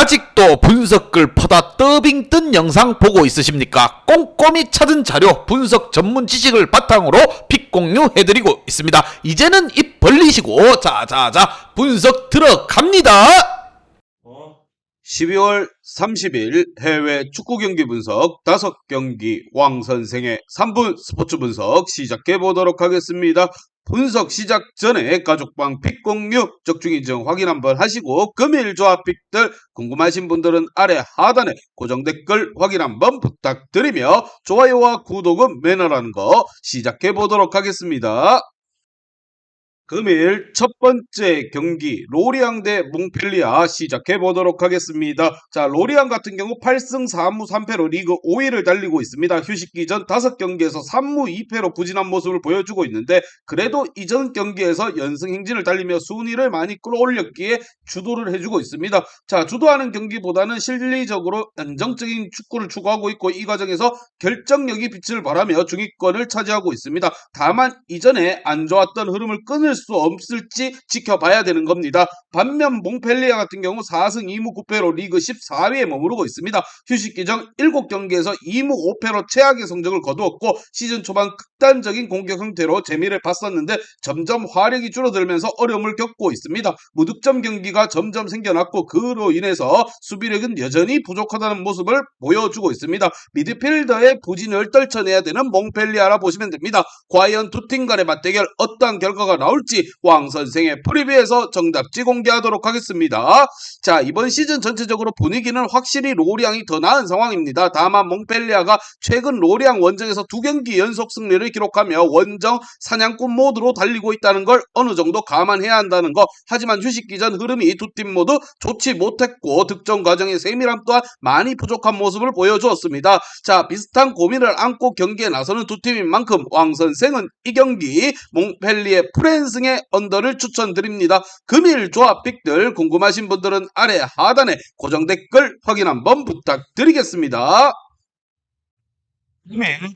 아직도 분석글 퍼다 더빙 뜬 영상 보고 있으십니까? 꼼꼼히 찾은 자료, 분석 전문 지식을 바탕으로 픽 공유해드리고 있습니다. 이제는 입 벌리시고 자자자 분석 들어갑니다. 12월 30일 해외 축구 경기 분석 5경기 왕 선생의 3분 스포츠 분석 시작해 보도록 하겠습니다. 분석 시작 전에 가족방 픽 공유 적중 인증 확인 한번 하시고 금일 조합 픽들 궁금하신 분들은 아래 하단에 고정 댓글 확인 한번 부탁드리며 좋아요와 구독은 매너라는 거 시작해 보도록 하겠습니다. 금일 첫 번째 경기 로리앙 대 몽펠리아 시작해 보도록 하겠습니다. 자, 로리앙 같은 경우 8승 4무 3패로 리그 5위를 달리고 있습니다. 휴식기 전 5경기에서 3무 2패로 부진한 모습을 보여주고 있는데 그래도 이전 경기에서 연승 행진을 달리며 순위를 많이 끌어올렸기에 주도를 해주고 있습니다. 자, 주도하는 경기보다는 실리적으로 안정적인 축구를 추구하고 있고 이 과정에서 결정력이 빛을 발하며 중위권을 차지하고 있습니다. 다만 이전에 안 좋았던 흐름을 끊을 수 없을지 지켜봐야 되는 겁니다. 반면 몽펠리아 같은 경우 4승 2무 9패로 리그 14위에 머무르고 있습니다. 휴식기 전 7경기에서 2무 5패로 최악의 성적을 거두었고 시즌 초반 극단적인 공격 형태로 재미를 봤었는데 점점 화력이 줄어들면서 어려움을 겪고 있습니다. 무득점 경기가 점점 생겨났고 그로 인해서 수비력은 여전히 부족하다는 모습을 보여주고 있습니다. 미드필더의 부진을 떨쳐내야 되는 몽펠리아라 보시면 됩니다. 과연 두 팀 간의 맞대결 어떠한 결과가 나올지 왕 선생의 프리뷰에서 정답지 공개하도록 하겠습니다. 자, 이번 시즌 전체적으로 분위기는 확실히 로리앙이 더 나은 상황입니다. 다만 몽펠리아가 최근 로리앙 원정에서 2경기 연속 승리를 기록하며 원정 사냥꾼 모드로 달리고 있다는 걸 어느 정도 감안해야 한다는 거. 하지만 휴식기 전 흐름이 두 팀 모두 좋지 못했고 득점 과정의 세밀함 또한 많이 부족한 모습을 보여주었습니다. 자, 비슷한 고민을 안고 경기에 나서는 두 팀인 만큼 왕 선생은 이 경기 몽펠리에 프랜승의 언더를 추천드립니다. 금일 조합 픽들 궁금하신 분들은 아래 하단에 고정 댓글 확인 한번 부탁드리겠습니다.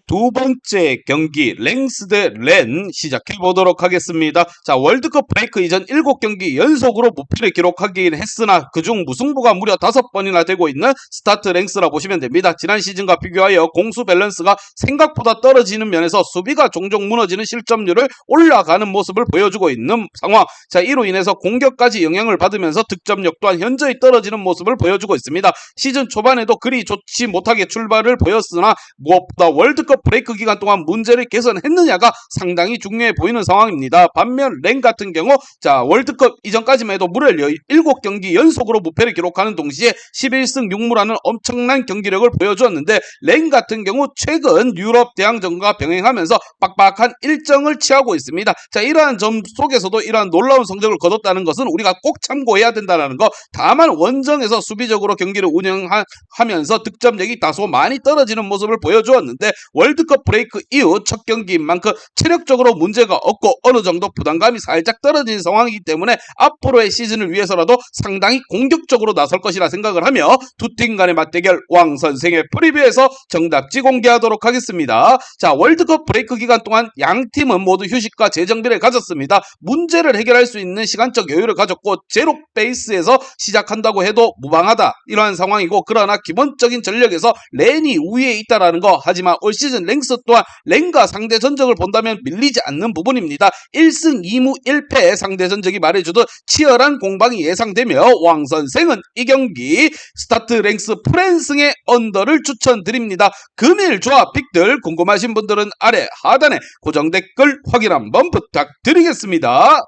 두 번째 경기 랭스 대 렌 시작해 보도록 하겠습니다. 자, 월드컵 브레이크 이전 7경기 연속으로 무패를 기록하긴 했으나 그중 무승부가 무려 5번이나 되고 있는 스타트 랭스라 보시면 됩니다. 지난 시즌과 비교하여 공수 밸런스가 생각보다 떨어지는 면에서 수비가 종종 무너지는 실점률을 올라가는 모습을 보여주고 있는 상황. 자, 이로 인해서 공격까지 영향을 받으면서 득점력 또한 현저히 떨어지는 모습을 보여주고 있습니다. 시즌 초반에도 그리 좋지 못하게 출발을 보였으나 무엇보다 월드컵 브레이크 기간 동안 문제를 개선했느냐가 상당히 중요해 보이는 상황입니다. 반면 렌 같은 경우 자, 월드컵 이전까지만 해도 무려 7경기 연속으로 무패를 기록하는 동시에 11승 6무라는 엄청난 경기력을 보여주었는데 렌 같은 경우 최근 유럽 대항전과 병행하면서 빡빡한 일정을 취하고 있습니다. 자, 이러한 점 속에서도 이러한 놀라운 성적을 거뒀다는 것은 우리가 꼭 참고해야 된다는 거. 다만 원정에서 수비적으로 경기를 운영하면서 득점력이 다소 많이 떨어지는 모습을 보여주었는데 월드컵 브레이크 이후 첫 경기인 만큼 체력적으로 문제가 없고 어느 정도 부담감이 살짝 떨어진 상황이기 때문에 앞으로의 시즌을 위해서라도 상당히 공격적으로 나설 것이라 생각을 하며 두 팀 간의 맞대결 왕 선생의 프리뷰에서 정답지 공개하도록 하겠습니다. 자, 월드컵 브레이크 기간 동안 양 팀은 모두 휴식과 재정비를 가졌습니다. 문제를 해결할 수 있는 시간적 여유를 가졌고 제로 베이스에서 시작한다고 해도 무방하다 이러한 상황이고 그러나 기본적인 전력에서 렌이 우위에 있다라는 거. 하지만 올 시즌 랭스 또한 렌과 상대 전적을 본다면 밀리지 않는 부분입니다. 1승 2무 1패의 상대 전적이 말해주듯 치열한 공방이 예상되며 왕 선생은 이 경기 스타트 랭스 프랜승의 언더를 추천드립니다. 금일 조합 픽들 궁금하신 분들은 아래 하단에 고정 댓글 확인 한번 부탁드리겠습니다.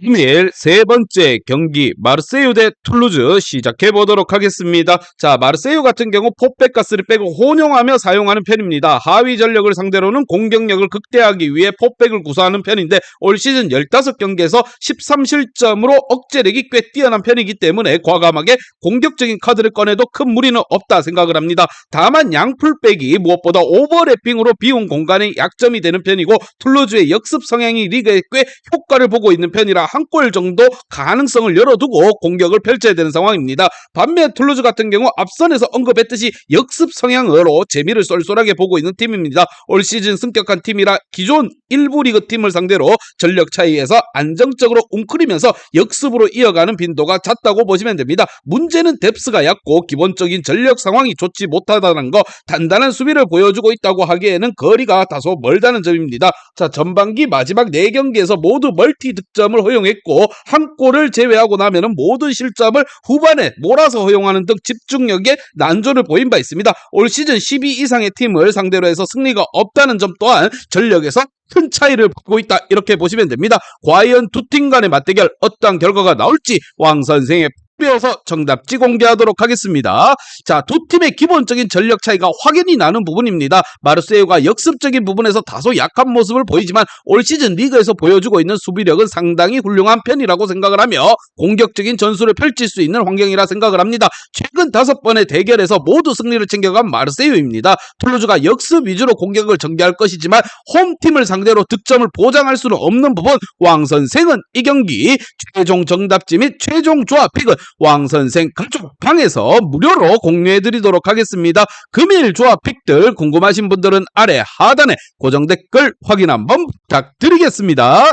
금일 세 번째 경기 마르세유 대 툴루즈 시작해 보도록 하겠습니다. 자, 마르세유 같은 경우 포백과 3백을 혼용하며 사용하는 편입니다. 하위 전력을 상대로는 공격력을 극대화하기 위해 포백을 구사하는 편인데 올 시즌 15경기에서 13실점으로 억제력이 꽤 뛰어난 편이기 때문에 과감하게 공격적인 카드를 꺼내도 큰 무리는 없다 생각을 합니다. 다만 양풀백이 무엇보다 오버래핑으로 비운 공간에 약점이 되는 편이고 툴루즈의 역습 성향이 리그에 꽤 효과를 보고 있는 편이라 자, 한 골 정도 가능성을 열어두고 공격을 펼쳐야 되는 상황입니다. 반면 툴루즈 같은 경우 앞선에서 언급했듯이 역습 성향으로 재미를 쏠쏠하게 보고 있는 팀입니다. 올 시즌 승격한 팀이라 기존 일부 리그 팀을 상대로 전력 차이에서 안정적으로 웅크리면서 역습으로 이어가는 빈도가 잦다고 보시면 됩니다. 문제는 뎁스가 얕고 기본적인 전력 상황이 좋지 못하다는 거, 단단한 수비를 보여주고 있다고 하기에는 거리가 다소 멀다는 점입니다. 자, 전반기 마지막 4경기에서 모두 멀티 득점을 허용했고 한 골을 제외하고 나면은 모든 실점을 후반에 몰아서 허용하는 등 집중력에 난조를 보인 바 있습니다. 올 시즌 12 이상의 팀을 상대로 해서 승리가 없다는 점 또한 전력에서 큰 차이를 보고 있다, 이렇게 보시면 됩니다. 과연 두 팀 간의 맞대결 어떠한 결과가 나올지 왕 선생의 빼어서 정답지 공개하도록 하겠습니다. 자, 두 팀의 기본적인 전력 차이가 확연히 나는 부분입니다. 마르세유가 역습적인 부분에서 다소 약한 모습을 보이지만 올 시즌 리그에서 보여주고 있는 수비력은 상당히 훌륭한 편이라고 생각을 하며 공격적인 전술을 펼칠 수 있는 환경이라 생각을 합니다. 최근 5번의 대결에서 모두 승리를 챙겨간 마르세유입니다. 툴루즈가 역습 위주로 공격을 전개할 것이지만 홈팀을 상대로 득점을 보장할 수는 없는 부분, 왕 선생은 이 경기 최종 정답지 및 최종 조합 픽은 왕선생 가족방에서 무료로 공유해드리도록 하겠습니다. 금일 조합 픽들 궁금하신 분들은 아래 하단에 고정 댓글 확인 한번 부탁드리겠습니다.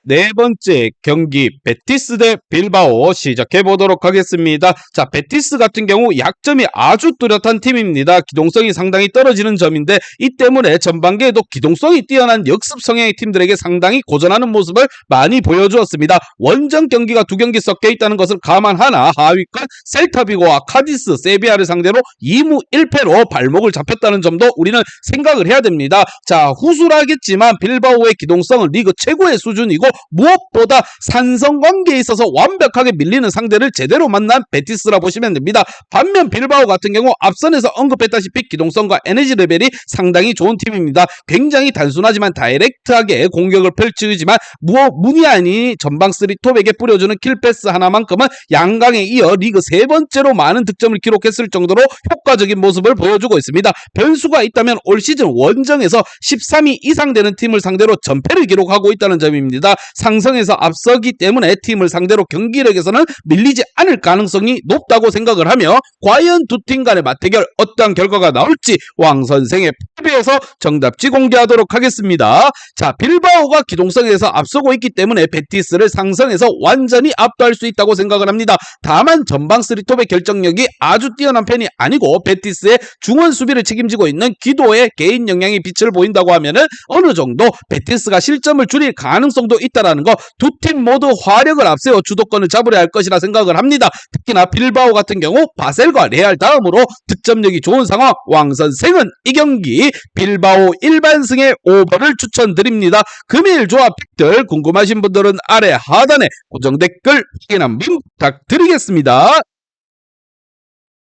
네 번째 경기 베티스 대 빌바오 시작해 보도록 하겠습니다. 자, 베티스 같은 경우 약점이 아주 뚜렷한 팀입니다. 기동성이 상당히 떨어지는 점인데 이 때문에 전반기에도 기동성이 뛰어난 역습 성향의 팀들에게 상당히 고전하는 모습을 많이 보여주었습니다. 원정 경기가 2경기 섞여 있다는 것을 감안하나 하위권 셀타비고와 카디스, 세비야를 상대로 2무 1패로 발목을 잡혔다는 점도 우리는 생각을 해야 됩니다. 자, 후술하겠지만 빌바오의 기동성은 리그 최고의 수준이고 무엇보다 산성관계에 있어서 완벽하게 밀리는 상대를 제대로 만난 베티스라 보시면 됩니다. 반면 빌바오 같은 경우 앞선에서 언급했다시피 기동성과 에너지 레벨이 상당히 좋은 팀입니다. 굉장히 단순하지만 다이렉트하게 공격을 펼치지만 문이 아닌 전방 3톱에게 뿌려주는 킬패스 하나만큼은 양강에 이어 리그 3번째로 많은 득점을 기록했을 정도로 효과적인 모습을 보여주고 있습니다. 변수가 있다면 올 시즌 원정에서 13위 이상 되는 팀을 상대로 전패를 기록하고 있다는 점입니다. 상성에서 앞서기 때문에 팀을 상대로 경기력에서는 밀리지 않을 가능성이 높다고 생각을 하며 과연 두 팀 간의 맞대결 어떠한 결과가 나올지 왕 선생의 패배에서 정답지 공개하도록 하겠습니다. 자, 빌바오가 기동성에서 앞서고 있기 때문에 베티스를 상성에서 완전히 압도할 수 있다고 생각을 합니다. 다만 전방 3톱의 결정력이 아주 뛰어난 편이 아니고 베티스의 중원 수비를 책임지고 있는 기도의 개인 역량이 빛을 보인다고 하면은 어느 정도 베티스가 실점을 줄일 가능성도 있다라는 거, 두 팀 모두 화력을 앞세워 주도권을 잡으려 할 것이라 생각을 합니다. 특히나 빌바오 같은 경우 바셀과 레알 다음으로 득점력이 좋은 상황, 왕 선생은 이 경기 빌바오 일반승의 오버를 추천드립니다. 금일 조합 픽들 궁금하신 분들은 아래 하단에 고정 댓글 확인 한번 부탁드리겠습니다.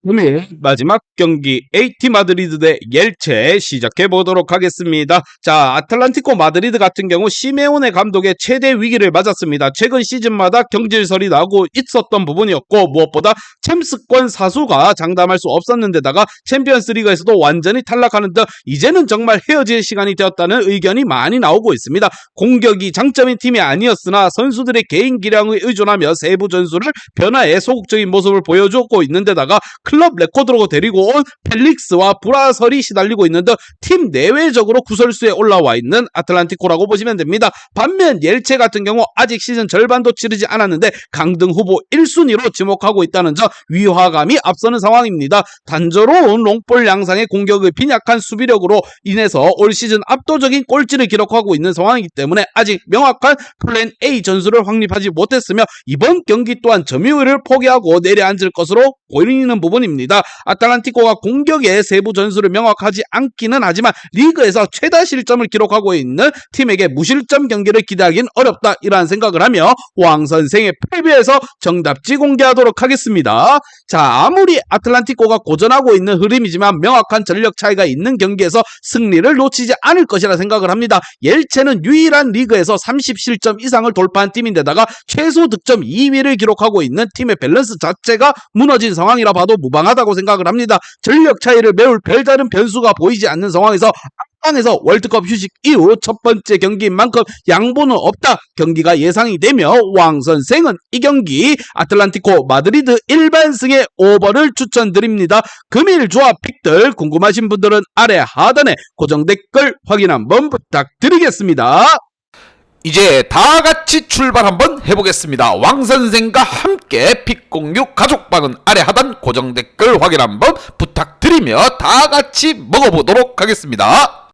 금일 마지막 경기 AT 마드리드 대 옐체 시작해 보도록 하겠습니다. 자, 아틀란티코 마드리드 같은 경우 시메오네 감독의 최대 위기를 맞았습니다. 최근 시즌마다 경질설이 나오고 있었던 부분이었고 무엇보다 챔스권 사수가 장담할 수 없었는데다가 챔피언스 리그에서도 완전히 탈락하는 등 이제는 정말 헤어질 시간이 되었다는 의견이 많이 나오고 있습니다. 공격이 장점인 팀이 아니었으나 선수들의 개인 기량에 의존하며 세부 전술을 변화해 소극적인 모습을 보여주고 있는데다가 클럽 레코드로 데리고 온 펠릭스와 브라설이 시달리고 있는 등 팀 내외적으로 구설수에 올라와 있는 아틀란티코라고 보시면 됩니다. 반면 옐체 같은 경우 아직 시즌 절반도 치르지 않았는데 강등 후보 1순위로 지목하고 있다는 점 위화감이 앞서는 상황입니다. 단조로운 롱볼 양상의 공격의 빈약한 수비력으로 인해서 올 시즌 압도적인 꼴찌를 기록하고 있는 상황이기 때문에 아직 명확한 플랜 A 전술을 확립하지 못했으며 이번 경기 또한 점유율을 포기하고 내려앉을 것으로 보이는 부분입니다. 아틀란티코가 공격의 세부 전술을 명확하지 않기는 하지만 리그에서 최다 실점을 기록하고 있는 팀에게 무실점 경기를 기대하기는 어렵다, 이러한 생각을 하며 왕 선생의 패배에서 정답지 공개하도록 하겠습니다. 자, 아무리 아틀란티코가 고전하고 있는 흐름이지만 명확한 전력 차이가 있는 경기에서 승리를 놓치지 않을 것이라 생각을 합니다. 옐체는 유일한 리그에서 30실점 이상을 돌파한 팀인데다가 최소 득점 2위를 기록하고 있는 팀의 밸런스 자체가 무너진 상황이라 봐도 무방하다고 생각을 합니다. 전력 차이를 메울 별다른 변수가 보이지 않는 상황에서 안에서 월드컵 휴식 이후 첫 번째 경기인 만큼 양보는 없다. 경기가 예상이 되며 왕 선생은 이 경기 아틀란티코 마드리드 일반승의 오버를 추천드립니다. 금일 조합 픽들 궁금하신 분들은 아래 하단에 고정 댓글 확인 한번 부탁드리겠습니다. 이제 다 같이 출발 한번 해보겠습니다. 왕 선생과 함께 픽공유 가족방은 아래 하단 고정 댓글 확인 한번 부탁드리며 다 같이 먹어보도록 하겠습니다.